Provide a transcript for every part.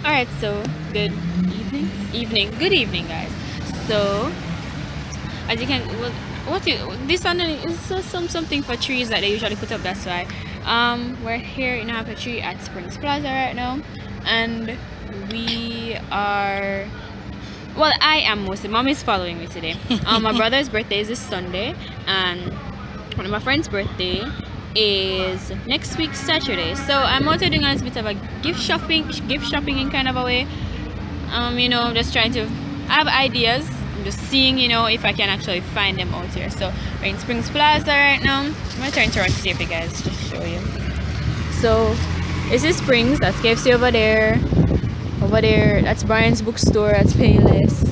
Alright, so good good evening guys. So as you can, well, this one is something for trees that they usually put up, that's why we're here in Apple Tree at Springs Plaza right now, and we are, well, I am mostly, mom is following me today. My brother's birthday is this Sunday, and one of my friend's birthday is next week Saturday, so I'm also doing a little bit of a gift shopping in kind of a way. You know, just trying to have ideas. I'm just seeing, you know, if I can actually find them out here. So we're in Springs Plaza right now. I'm gonna turn around to see if you guys just show you. So this is Springs, that's KFC over there, that's Brian's bookstore, that's Payless,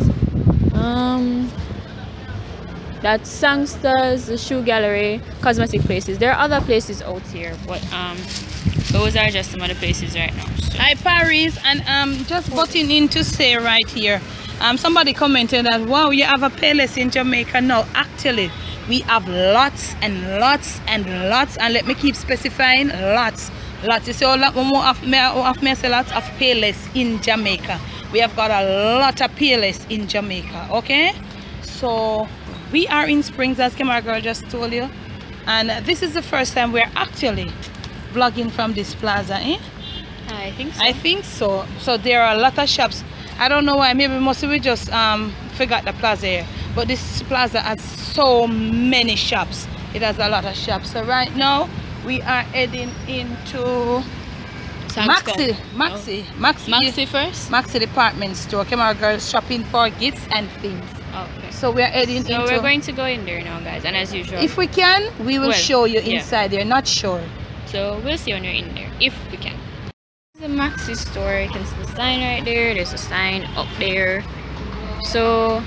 that's Sangsters, the shoe gallery, cosmetic places. There are other places out here, but those are just some of the places right now. So. Hi Paris, and just butting in to say right here, somebody commented that wow, you have a Payless in Jamaica. No, actually we have lots and lots and lots, and let me keep specifying, lots. You see a lot more of lots of Payless in Jamaica. We have got a lot of Payless in Jamaica. Okay, so we are in Springs, as Camera Girl just told you, and this is the first time we're actually vlogging from this plaza, eh? I think so. I think so. So there are a lot of shops. I don't know why, maybe mostly we just forgot the plaza here, but this plaza has so many shops. It has a lot of shops. So right now we are heading into Maxi first? Maxi department store. Camera Girl shopping for gifts and things. Okay. So we are heading into. So we're going to go in there now, guys, and as usual, if we can, we will show you inside there. Not sure. So we'll see when you're in there, if we can. This is the Maxi store. You can see the sign right there. There's a sign up there. So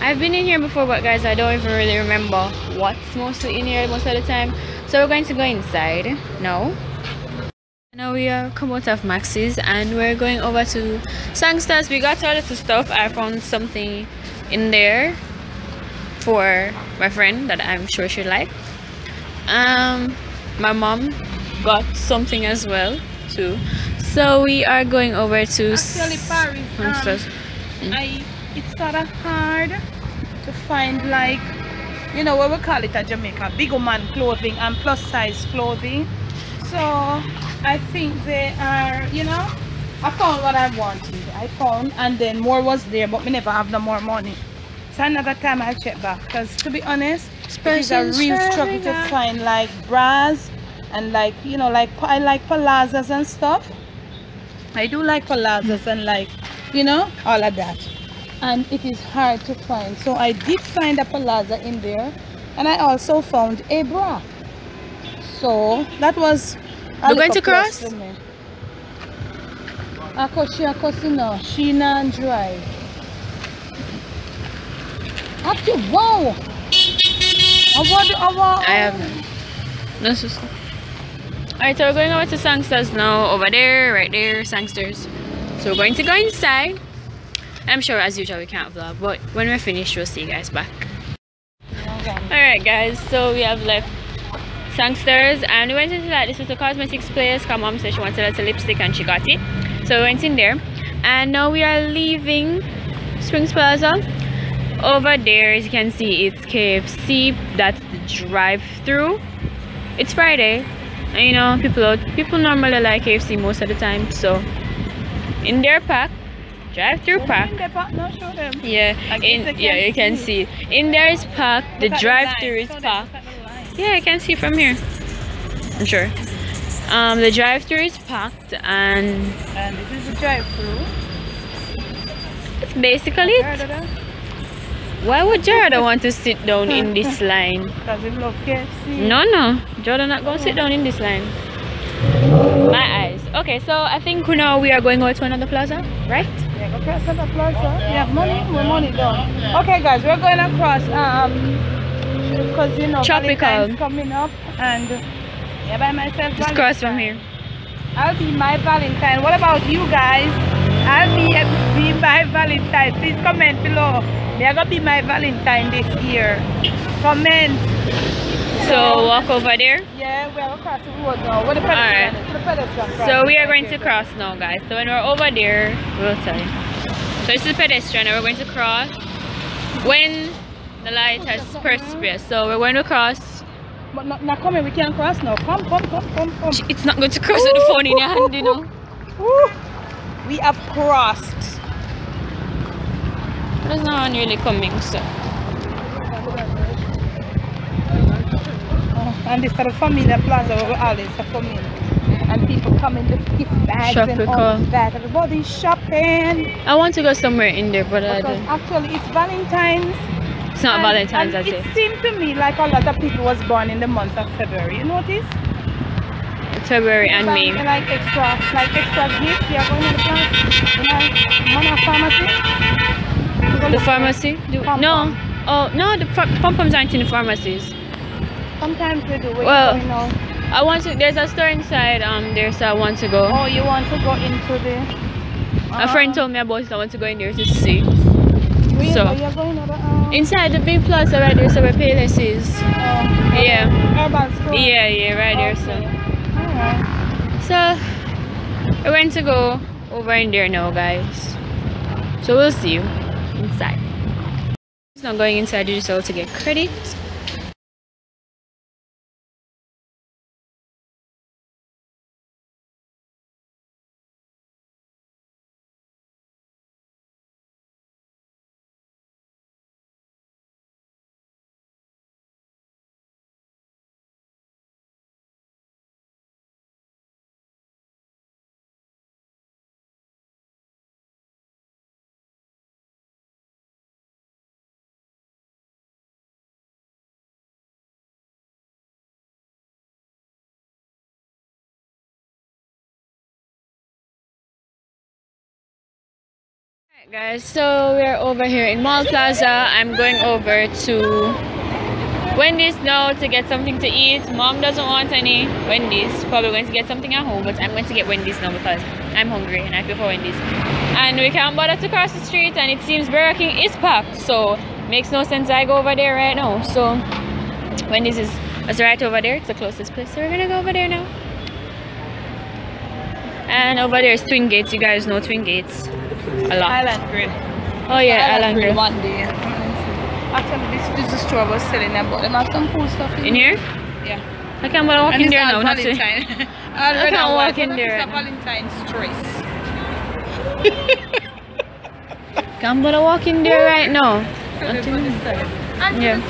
I've been in here before, but guys, I don't even really remember what's mostly in here most of the time. So we're going to go inside now. Now we are come out of Maxi's and we're going over to Sangsters. We got our little stuff. I found something in there for my friend that I'm sure she'd like. My mom got something as well too. So we are going over to actually Paris. It's sort of hard to find, like, you know what we call it at Jamaica, big woman clothing and plus size clothing. So I think they are, you know, I found what I wanted. And then more was there, but we never have no more money. So another time I'll check back, because to be honest, it's a real struggle to find like bras and, like, you know, like I like palazzas and stuff. I do like palazzas and, like, you know, all of that. And it is hard to find. So I did find a palazza in there, and I also found a bra. So that was. We're going to cross? She not drive. Wow! I have none. That's just. Alright, so we're going over to Sangsters now. Over there, right there, Sangsters. So we're going to go inside. I'm sure as usual we can't vlog, but when we're finished we'll see you guys back. Alright guys, so we have left Sangsters and we went into that. This is a cosmetics place. Her mom said she wanted a little lipstick and she got it. So we went in there and now we are leaving Springs Plaza. Over there, as you can see, it's KFC. That's the drive-through. It's Friday, and you know, people normally like KFC most of the time. So in their pack, drive-through pack. Yeah, you can see it. In there is packed. The drive-through is packed. Yeah, I can see from here. I'm sure. The drive-through is packed, and this is the drive-through. It's basically it. Why would Jordan want to sit down in this line? Because he loves KFC. No, Jordan not going to sit down in this line. My eyes. Okay, so I think now we are going over to another plaza, right? Yeah, go across another plaza. Yeah, money down. Okay, guys, we're going across. Because you know, Valentine's coming up, and yeah, by myself. Just cross from here. I'll be my Valentine. What about you guys? I'll be my Valentine. Please comment below. They're gonna be my Valentine this year. Comment. So walk over there. Yeah, we are across the road now. Where the pedestrian is. The pedestrian crossing. So we are going to cross now, guys. So when we're over there, we'll tell you. So this is pedestrian and we're going to cross when the light has perspired. So we're going to cross. But not coming, we can't cross now. Come. It's not going to cross with the phone in your hand, you know. We have crossed. There's no one really coming, so. And this is the familiar plaza where we always are coming. And people come in the gift bags and all that. Everybody's shopping. I want to go somewhere in there, but I because don't. actually it's Valentine's. It's not Valentine's, I say. It seemed to me like a lot of people was born in the month of February. You notice? February and May. Like extra gifts. You are going to the pharmacy. The pharmacy? No. Oh no, the pom-poms aren't in the pharmacies. Sometimes we do. Well, I want to. There's a store inside. There's I want to go. Oh, you want to go into the? A friend told me about it. I want to go in there to see. So you're going to the, inside the big plaza right there, so where Payless is. Yeah. Urban store. Yeah, right there. So. Alright. So we're going to go over in there now, guys. So we'll see you inside. It's not going inside. You just have to get credit. Alright guys, so we're over here in Mall Plaza. I'm going over to Wendy's now to get something to eat. Mom doesn't want any Wendy's. Probably going to get something at home, but I'm going to get Wendy's now because I'm hungry and I prefer Wendy's. And we can't bother to cross the street and it seems Burger King is packed, so makes no sense I go over there right now. So Wendy's is right over there. It's the closest place, so we're gonna go over there now. And over there is Twin Gates. You guys know Twin Gates a lot. Island Grill. Oh yeah, Island Grill. One day. Actually, this is the store was selling them, but they have some cool stuff in here. Yeah. I can't walk in there now. I can't walk in there. It's a Valentine's choice. Can't walk in there right now. And to the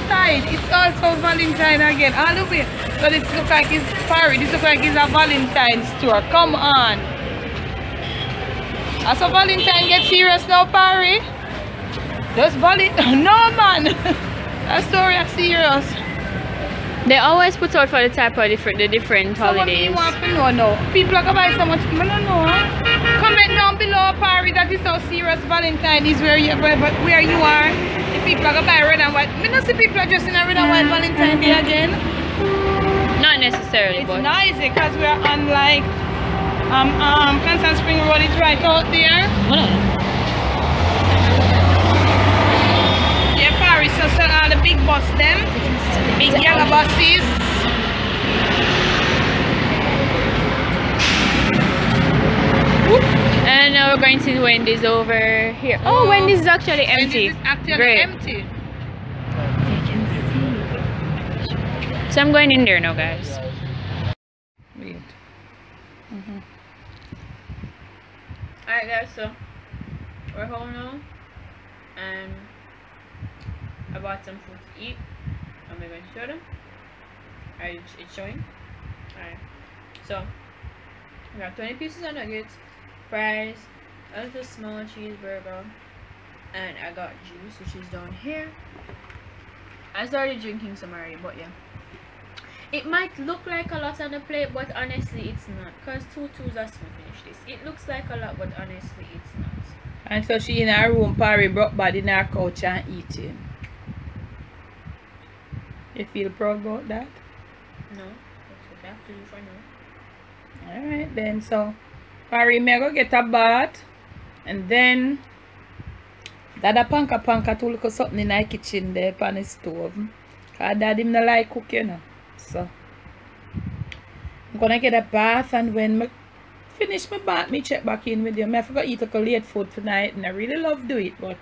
side, it's also Valentine again. All the way. But it looks like it's Paris. This looks like it's a Valentine store. Come on. As a Valentine get serious now, Paris. Just Valentine. No, man. That story is serious. They always put out for the type of different holidays. You want to know now? People are going to buy so much. I don't know. Comment down below, Paris, that is how serious Valentine is where you are. The people are going to buy red and white. I don't see people are just in a red and white Valentine Day again. Not necessarily, it's but nice because we are on like Constant Spring Road is right out there. Yeah, Paris, so all the big bus them. Big yellow buses. And now we're going to Wendy's over here. Oh, Wendy's is actually empty. Wendy's is actually Great. empty. So I'm going in there now, guys. Wait. Alright guys, so we're home now and I bought some food to eat. I'm going to show them. Alright, it's showing. Alright, so I got 20 pieces of nuggets, fries, a little small cheeseburger, and I got juice, which is down here. I started drinking some already, but yeah. It might look like a lot on the plate, but honestly it's not, because 2 twos are going to finish this. It looks like a lot, but honestly it's not. And so she in her room, Paris broke body in her couch and eating. You feel proud about that? No, that's what I have to do for now. Alright then, so Paris may go get a bath and then Dada panka to look at something in the kitchen there on the stove. Cause Daddy no like cook, you know. So I'm gonna get a bath, and when I finish my bath, me check back in with you. I forgot to eat a late food tonight, and I really love do it, but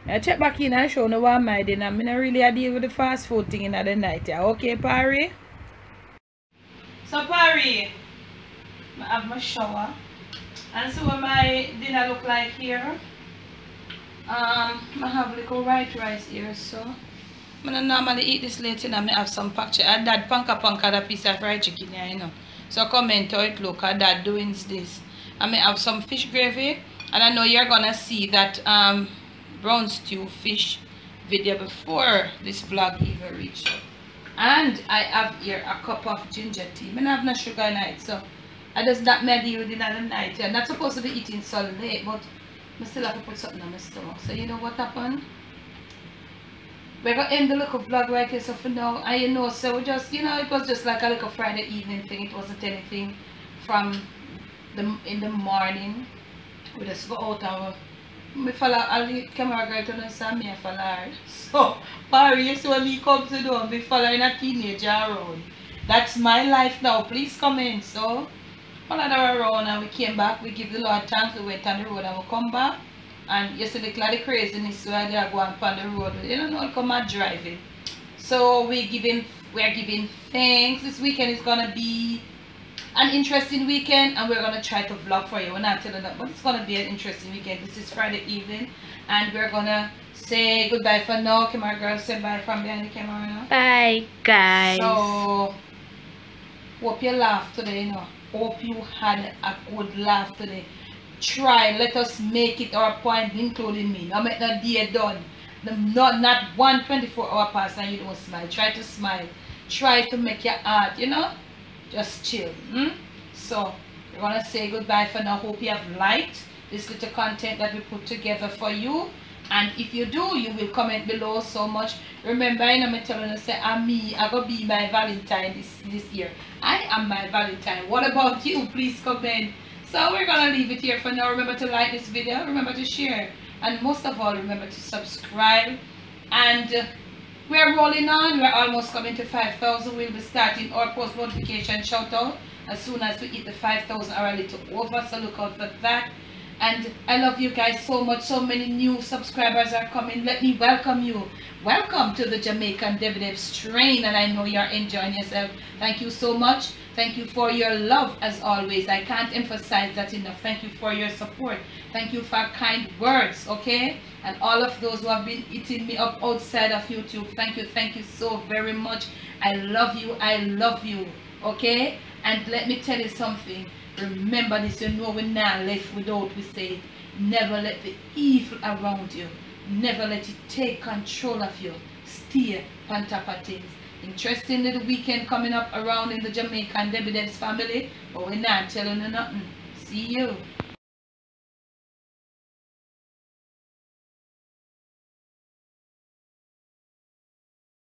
I check back in and show you what I'm doing. I'm not really a deal with the fast food thing in the night. Yeah, okay, Parry? So Parry, I have my shower. And so what my dinner look like here. I have little white rice here, so I don't normally eat this late, and I have some pack chicken. Dad panka that piece of fried chicken here, you know. So comment how it look. Dad doing this. I may have some fish gravy, and I know you're gonna see that brown stew fish video before this vlog even reach up. And I have here a cup of ginger tea. I don't have no sugar in it, so I just that medieval dinner at night. I'm not supposed to be eating so late, but I still have to put something on my stomach. So you know what happened? We're gonna end the little vlog right here. So for now, I know, so we just, you know, it was just like a little Friday evening thing. It wasn't anything from in the morning. We just go out and me follow all the camera girl to understand me follow her. So Barry, you see when me come to do, me following a teenager around. That's my life now. Please comment. So followed her around, and we came back. We give the Lord thanks. We went on the road and we come back. And you see the craziness where they are going on the road. You don't know, come out driving. So we are giving thanks. This weekend is gonna be an interesting weekend, and we're gonna try to vlog for you. We're not telling that, but it's gonna be an interesting weekend. This is Friday evening, and we're gonna say goodbye for now. Camera girl, say bye from behind the camera now. Bye, guys. So hope you laughed today, you know. Hope you had a good laugh today. Try, let us make it our point, including me. Now make that day done. Not 124-hour pass and you don't smile. Try to smile. Try to make your heart, you know, just chill. So we're gonna say goodbye for now. Hope you have liked this little content that we put together for you, and if you do, you will comment below so much. Remember, you know, me telling you, say I'm gonna be my Valentine this year. I am my Valentine. What about you? Please comment. So we're gonna leave it here for now. Remember to like this video, remember to share, and most of all, remember to subscribe. And we're rolling on. We're almost coming to 5,000. We'll be starting our post notification shout out as soon as we hit the 5,000 or a little over, so look out for that. And I love you guys so much. So many new subscribers are coming. Let me welcome you. Welcome to the Jamaican Devs Train, and I know you're enjoying yourself. Thank you so much. Thank you for your love as always. I can't emphasize that enough. Thank you for your support. Thank you for kind words, okay? And all of those who have been eating me up outside of YouTube, thank you so very much. I love you, okay? And let me tell you something. Remember this, you know, we're not left without, we say, never let the evil around you, never let it take control of you. Stay on top of things. Interesting little weekend coming up around in the Jamaican Devs family, but we're not telling you nothing. See you.